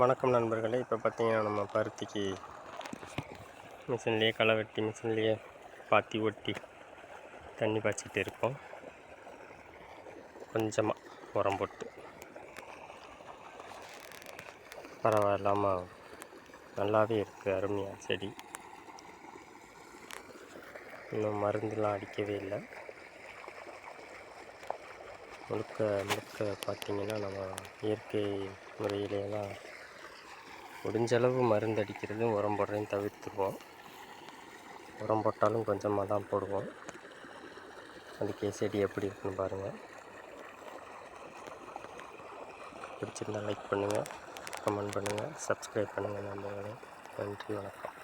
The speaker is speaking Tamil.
வணக்கம் நண்பர்களே. இப்போ பார்த்தீங்கன்னா நம்ம பருத்திக்கு மிஷின்லேயே களை வெட்டி மிஷின்லேயே பாத்தி ஒட்டி தண்ணி பாய்ச்சிட்டு இருக்கோம். கொஞ்சமாக உரம் போட்டு பரவாயில்லாமல் நல்லாவே இருக்குது. அருமையாக செடி இன்னும் மருந்துலாம் அடிக்கவே இல்லை. முழுக்க முழுக்க பார்த்திங்கன்னா நம்ம இயற்கை முறையிலே தான் முடிஞ்சளவு மருந்து அடிக்கிறதும் உரம் போடுறதையும் தவிர்த்துருவோம். உரம் போட்டாலும் கொஞ்சமாக தான் போடுவோம். அதுக்கு செடி எப்படி இருக்குன்னு பாருங்கள். பிடிச்சிருந்தால் லைக் பண்ணுங்கள், கமெண்ட் பண்ணுங்கள், சப்ஸ்கிரைப் பண்ணுங்கள் நண்பர்களே. நன்றி, வணக்கம்.